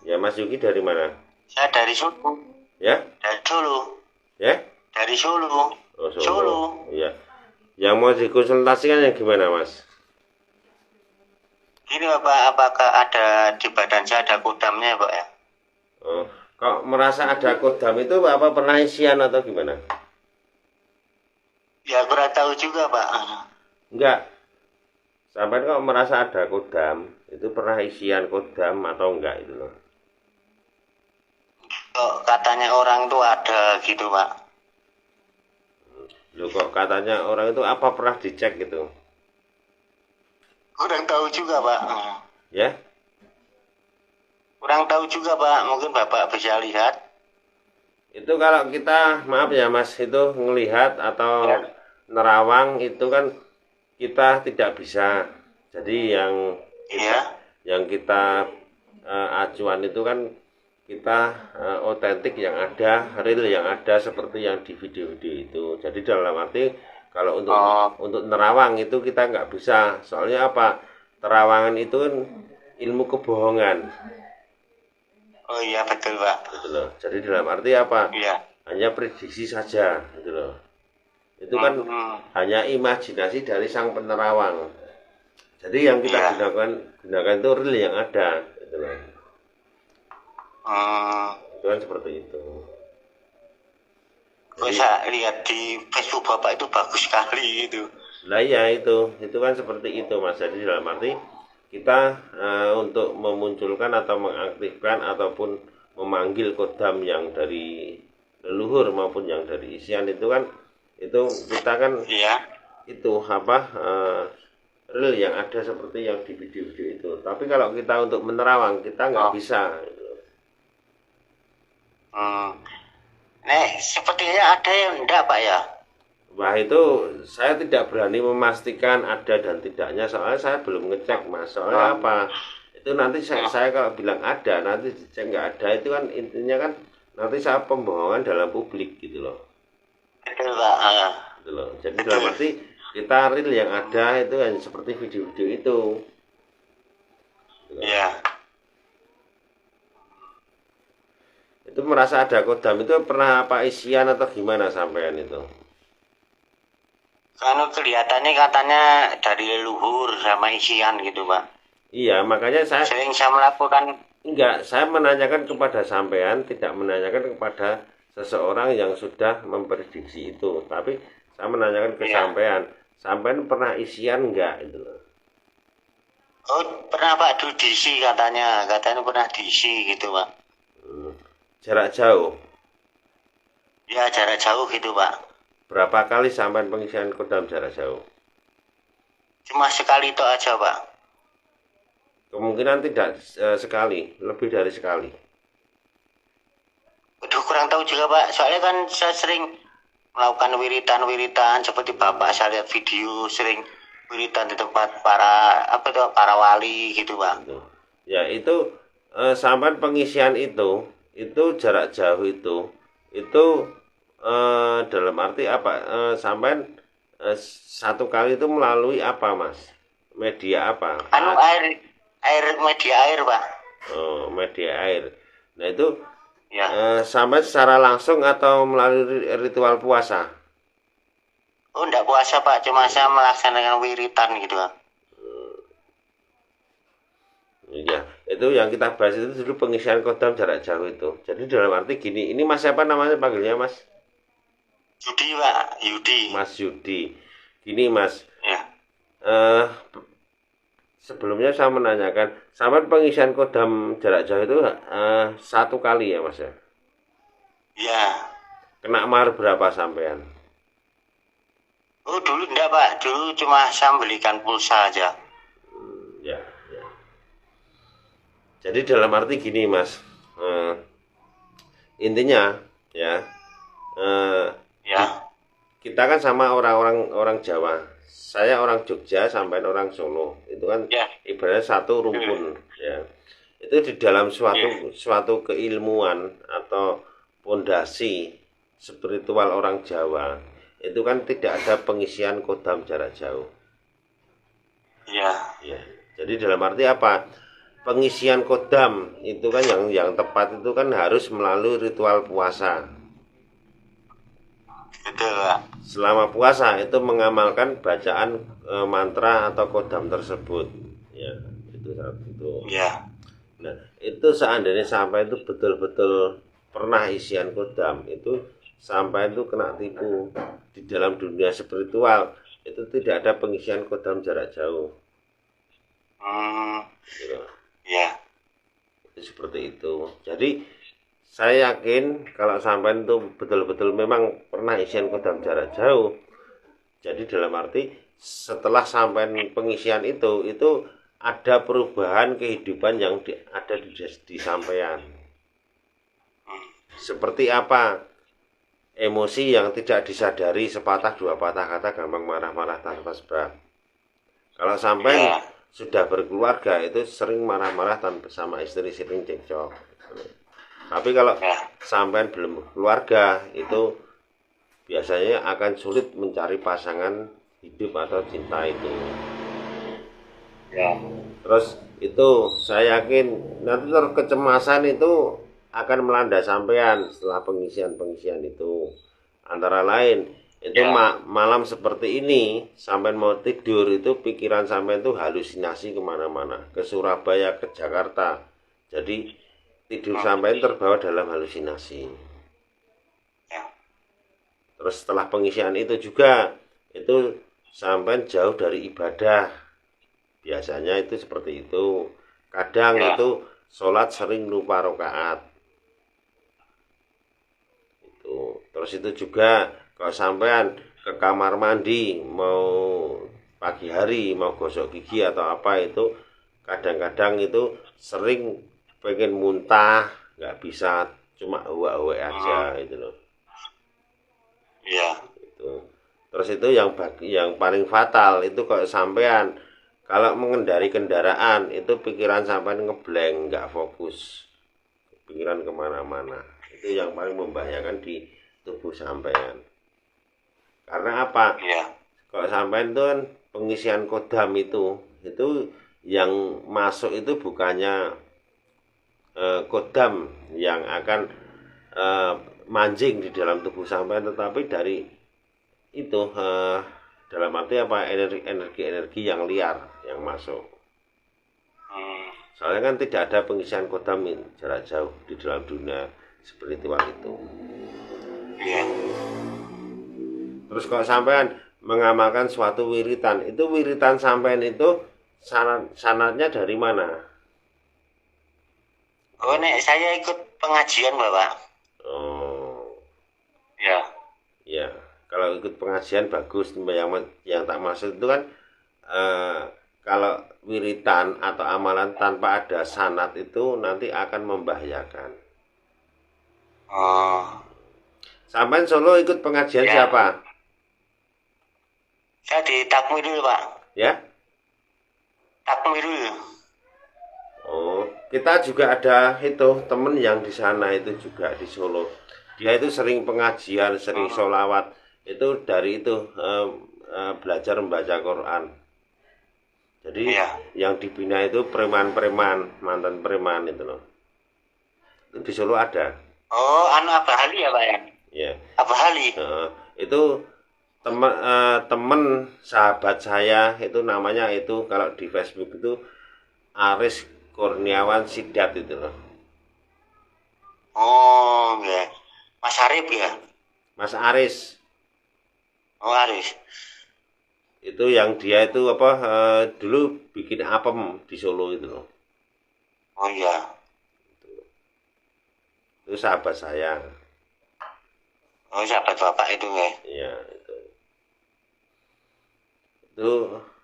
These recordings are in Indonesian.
Ya, Mas Yuki dari mana? Saya dari Solo. Ya? Dari Solo. Ya? Dari Solo. Oh, Solo. Solo. Iya. Yang mau dikonsultasikan yang gimana, Mas? Ini Bapak, apakah ada di badan saya ada kodamnya Pak ya? Oh, kok merasa ada kodam itu apa pernah isian atau gimana? Ya kurang tahu juga Pak. Enggak. Sampai kok merasa ada kodam, itu pernah isian kodam atau enggak itu loh. Kok katanya orang tuh ada gitu Pak. Loh, kok katanya orang itu apa pernah dicek gitu? Kurang tahu juga Pak. Ya? Kurang tahu juga Pak. Mungkin Bapak bisa lihat. Itu kalau kita, maaf ya Mas, itu ngelihat atau Ya. nerawang itu kan kita tidak bisa. Jadi Iya. yang kita acuan itu kan kita otentik yang ada, real yang ada seperti yang di video-video itu. Jadi dalam arti kalau untuk nerawang itu kita nggak bisa. Soalnya apa? Terawangan itu kan ilmu kebohongan. Oh iya betul Pak. Gitu loh. Jadi dalam arti apa? Iya. Hanya prediksi saja, gitu loh. Itu kan hanya imajinasi dari sang penerawang. Jadi yang kita Iya. gunakan itu real yang ada, gitu loh. Hmm. Itu kan seperti itu. Kok saya lihat di Facebook Bapak itu bagus sekali gitu. Lah ya itu kan seperti itu Mas. Jadi dalam arti kita untuk memunculkan atau mengaktifkan ataupun memanggil kodam yang dari leluhur maupun yang dari isian itu kan itu kita kan Iya. itu apa real yang ada seperti yang di video-video itu. Tapi kalau kita untuk menerawang kita nggak bisa. Sepertinya ada yang enggak Pak ya. Wah itu saya tidak berani memastikan ada dan tidaknya soalnya saya belum ngecek Mas. Soalnya apa? Itu nanti saya kalau bilang ada nanti dicek nggak ada itu kan intinya kan nanti saya pembohongan dalam publik gitu loh. Betul Pak. Gitu loh. Jadi dalam arti kita real yang ada itu hanya seperti video-video itu. Gitu loh. Iya. Itu merasa ada kodam itu pernah apa isian atau gimana sampean itu? Kalau kelihatannya katanya dari leluhur sama isian gitu Pak. Iya, makanya saya Sering saya melakukan. enggak, saya menanyakan kepada sampean, tidak menanyakan kepada seseorang yang sudah memprediksi itu. Tapi saya menanyakan ke Iya. sampean, sampean pernah isian enggak itu loh. Oh pernah Pak dulu diisi katanya pernah diisi gitu Pak. Jarak jauh. Ya jarak jauh gitu Pak. Berapa kali sampean pengisian kodam jarak jauh? Cuma sekali itu aja Pak. Kemungkinan tidak sekali, lebih dari sekali. Aduh kurang tahu juga Pak. Soalnya kan saya sering melakukan wiritan-wiritan seperti Bapak saya lihat video sering wiritan di tempat para wali gitu Pak. Gitu. Ya itu sampean pengisian itu jarak jauh itu dalam arti apa? Sampean satu kali itu melalui apa Mas? Media apa? Media air Pak. Oh, media air. Nah itu Ya. sampai secara langsung atau melalui ritual puasa? Oh enggak puasa Pak, cuma saya melaksanakan wiritan gitu Pak. Iya, itu yang kita bahas itu dulu pengisian kodam jarak jauh itu. Jadi dalam arti gini, ini Mas siapa namanya panggilnya Mas? Yudi Pak, Yudi. Mas Yudi. Gini Mas, Ya. eh sebelumnya saya menanyakan, sampai pengisian kodam jarak jauh itu satu kali ya Mas ya? Ya. Kena mahar berapa sampean? Oh dulu enggak Pak, dulu cuma saya belikan pulsa aja. Ya, ya. Jadi dalam arti gini Mas, intinya ya, Ya. kita kan sama orang Jawa. Saya orang Jogja sampai orang Solo. Itu kan Ya. ibaratnya satu rumpun ya. Itu di dalam suatu keilmuan atau pondasi spiritual orang Jawa itu kan tidak ada pengisian kodam jarak jauh. Ya. Ya. Jadi dalam arti apa? pengisian kodam itu kan yang tepat itu kan harus melalui ritual puasa. Betul, Pak. Selama puasa itu mengamalkan bacaan mantra atau kodam tersebut. Ya, itu. Ya. Nah, itu seandainya sampai itu betul-betul pernah isian kodam, itu sampai itu kena tipu di dalam dunia spiritual, itu tidak ada pengisian kodam jarak jauh. Gitu. Ya. Itu seperti itu. Jadi saya yakin kalau sampai itu betul-betul memang pernah isian kodam jarak jauh. Jadi dalam arti setelah sampai pengisian itu ada perubahan kehidupan yang ada di sampean. Seperti apa? Emosi yang tidak disadari, sepatah dua patah kata, gampang marah-marah tanpa sebab. Kalau sampai sudah berkeluarga itu sering marah-marah tanpa sama istri, sering cekcok. Tapi kalau sampai belum berkeluarga itu biasanya akan sulit mencari pasangan hidup atau cinta itu. Ya. Terus itu saya yakin nanti kecemasan itu akan melanda sampean setelah pengisian itu. Antara lain itu malam seperti ini sampai mau tidur itu pikiran sampai itu halusinasi kemana-mana, ke Surabaya, ke Jakarta. Jadi tidur sampai terbawa dalam halusinasi. Terus setelah pengisian itu juga itu sampai jauh dari ibadah. Biasanya itu seperti itu. Kadang itu sholat sering lupa rakaat. Terus itu juga kalau sampean ke kamar mandi mau pagi hari mau gosok gigi atau apa itu kadang-kadang itu sering pengen muntah, nggak bisa, cuma uak-uak aja itu loh. Iya. Itu. Terus itu yang paling fatal itu kalau sampean kalau mengendari kendaraan itu pikiran sampean ngeblank, nggak fokus, pikiran kemana-mana. Itu yang paling membahayakan di tubuh sampean. Karena apa? Kalau sampean itu kan pengisian kodam itu yang masuk itu bukannya kodam yang akan mancing di dalam tubuh sampean, tetapi dari itu dalam arti apa, energi yang liar yang masuk. Soalnya kan tidak ada pengisian kodam jarak jauh di dalam dunia spiritual itu. Terus kalau sampean mengamalkan suatu wiritan, itu wiritan sampean itu sanatnya dari mana? Oh, nek saya ikut pengajian, Bapak. Oh. Ya. Ya, kalau ikut pengajian bagus. Yang tak maksud itu kan kalau wiritan atau amalan tanpa ada sanat itu nanti akan membahayakan. Sampai Solo ikut pengajian siapa? Saya di Takmirul, Pak. Ya? Takmirul. Oh, kita juga ada itu temen yang di sana itu juga di Solo. Dia itu sering pengajian, sering sholawat. Itu dari itu belajar membaca Quran. Jadi yang dibina itu preman-preman, mantan preman itu loh. Itu di Solo ada. Oh, Abah Ali ya, Pak ya? Ya. Abah Ali. Itu temen sahabat saya itu namanya itu kalau di Facebook itu Aris Kurniawan Sidat itu loh. Oh, ya. Mas Arif ya? Mas Aris. Oh, Aris. Itu yang dia itu apa dulu bikin apem di Solo itu loh. Oh iya. Itu sahabat saya. Oh, sahabat Bapak itu ya? Iya, itu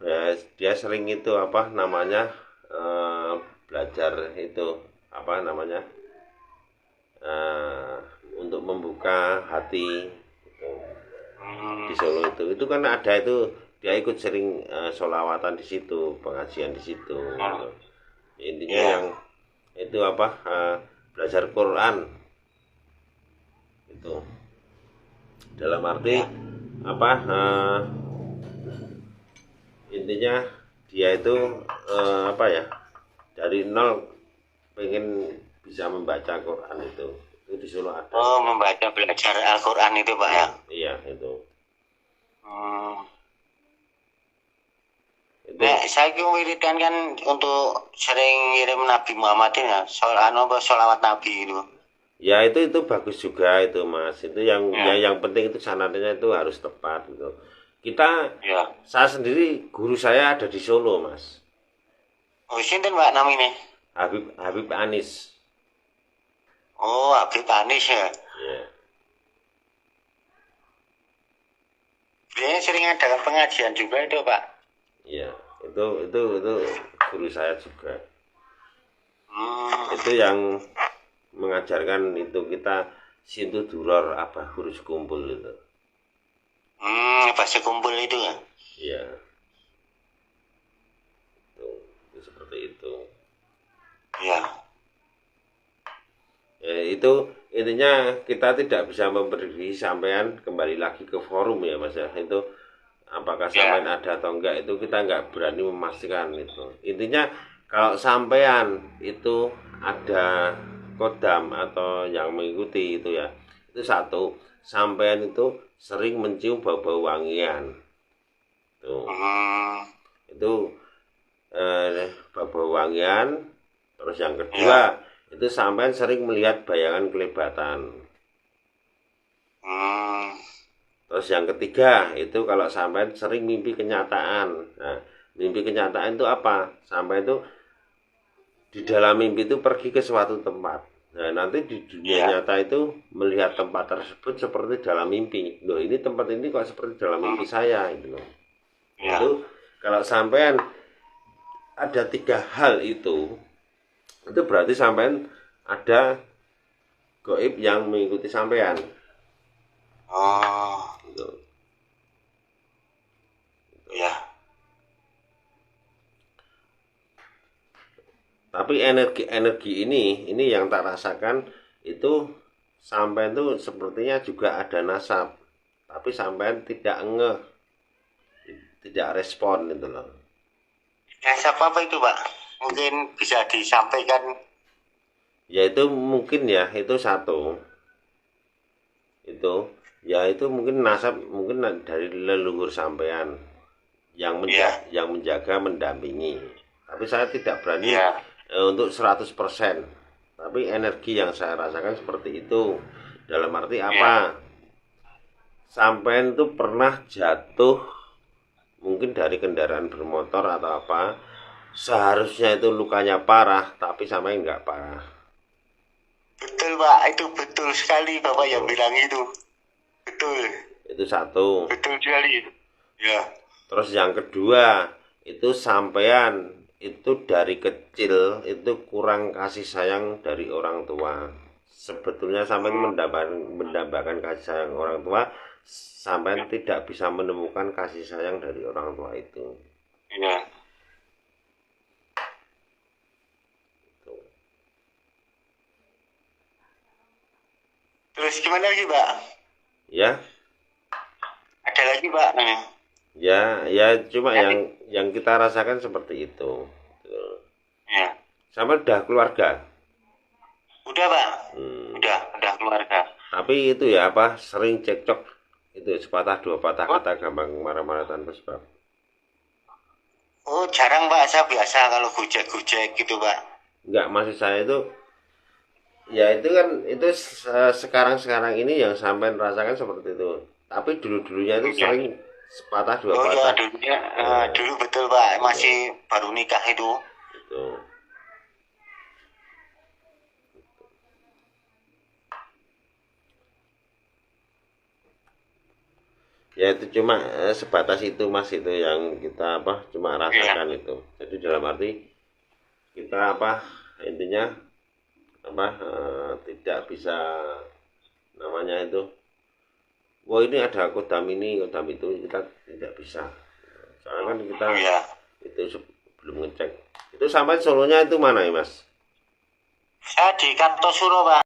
ya, dia sering itu apa namanya belajar itu apa namanya untuk membuka hati gitu. Di Solo itu kan ada itu dia ikut sering sholawatan di situ, pengajian di situ gitu. Intinya yang itu apa belajar Quran itu dalam arti apa intinya dia itu apa ya dari nol pengen bisa membaca Quran itu di Solo ada. Oh, membaca belajar Al-Quran itu Pak ya? Iya itu. Nek saya wiridan kan untuk sering ngirim Nabi Muhammad ya, sholawat Nabi itu. Ya itu bagus juga itu Mas. Itu yang penting itu sanadnya itu harus tepat gitu. Saya sendiri guru saya ada di Solo Mas. Oh sinten Pak namanya? Habib Anis. Oh Habib Anis ya. Ya. Dia sering ada pengajian juga itu Pak. Iya, itu guru saya juga. Itu yang mengajarkan itu kita sintu duror apa guru sekumpul itu. Apa sekumpul itu ya? Iya. Itu seperti itu. Iya. Ya, itu intinya kita tidak bisa memprediksi sampean kembali lagi ke forum ya Mas ya. Itu apakah sampean ada atau enggak itu kita enggak berani memastikan itu. Intinya kalau sampean itu ada kodam atau yang mengikuti itu ya, itu satu, sampean itu sering mencium bau-bau wangian tuh. Itu bau-bau wangian. Terus yang kedua itu sampean sering melihat bayangan kelebatan. Terus yang ketiga itu kalau sampean sering mimpi kenyataan. Nah, mimpi kenyataan itu apa? Sampai itu di dalam mimpi itu pergi ke suatu tempat. Nah, nanti di dunia nyata itu melihat tempat tersebut seperti dalam mimpi. Loh, ini tempat ini kok seperti dalam mimpi saya gitu loh. Itu kalau sampean ada 3 hal itu berarti sampean ada gaib yang mengikuti sampean. Oh. Gitu. Ya. Tapi energi ini yang tak rasakan itu sampean itu sepertinya juga ada nasab. Tapi sampean tidak tidak respon gitu loh. Nasab apa itu Pak? Mungkin bisa disampaikan. Ya itu mungkin ya itu satu. Itu ya itu mungkin nasab mungkin dari leluhur sampean yang menjaga mendampingi. Tapi saya tidak berani untuk 100%. Tapi energi yang saya rasakan seperti itu. Dalam arti apa? Sampean itu pernah jatuh mungkin dari kendaraan bermotor atau apa. Seharusnya itu lukanya parah, tapi sampean enggak parah. Betul Pak, itu betul sekali Bapak yang bilang itu. Betul. Itu satu. Betul sekali. Ya. Terus yang kedua, itu sampean itu dari kecil itu kurang kasih sayang dari orang tua. Sebetulnya sampean mendambakan kasih sayang orang tua, sampean tidak bisa menemukan kasih sayang dari orang tua itu. Iya. Terus gimana lagi Pak? Ya. Ada lagi Pak? Ya cuma yang kita rasakan seperti itu. Ya. Sampai udah keluarga. Udah Pak. Udah keluarga. Tapi itu ya apa sering cekcok itu sepatah dua patah kata gampang marah-marah tanpa sebab. Oh jarang Pak, saya biasa kalau gojek gitu Pak. Enggak, maksud saya itu ya itu kan itu sekarang ini yang sampai rasakan seperti itu. Tapi dulu-dulunya itu sering sepatah dua patah. Dulu betul Pak, masih baru nikah itu. Itu. Ya itu cuma sebatas itu Mas, itu yang kita cuma rasakan itu. Jadi dalam arti kita intinya tidak bisa namanya itu. Wah ini ada kodam ini kodam itu, kita tidak bisa. Soalnya kan kita itu belum ngecek. Itu sampai Solonya itu mana ya Mas? Saya di Kartosuro Pak.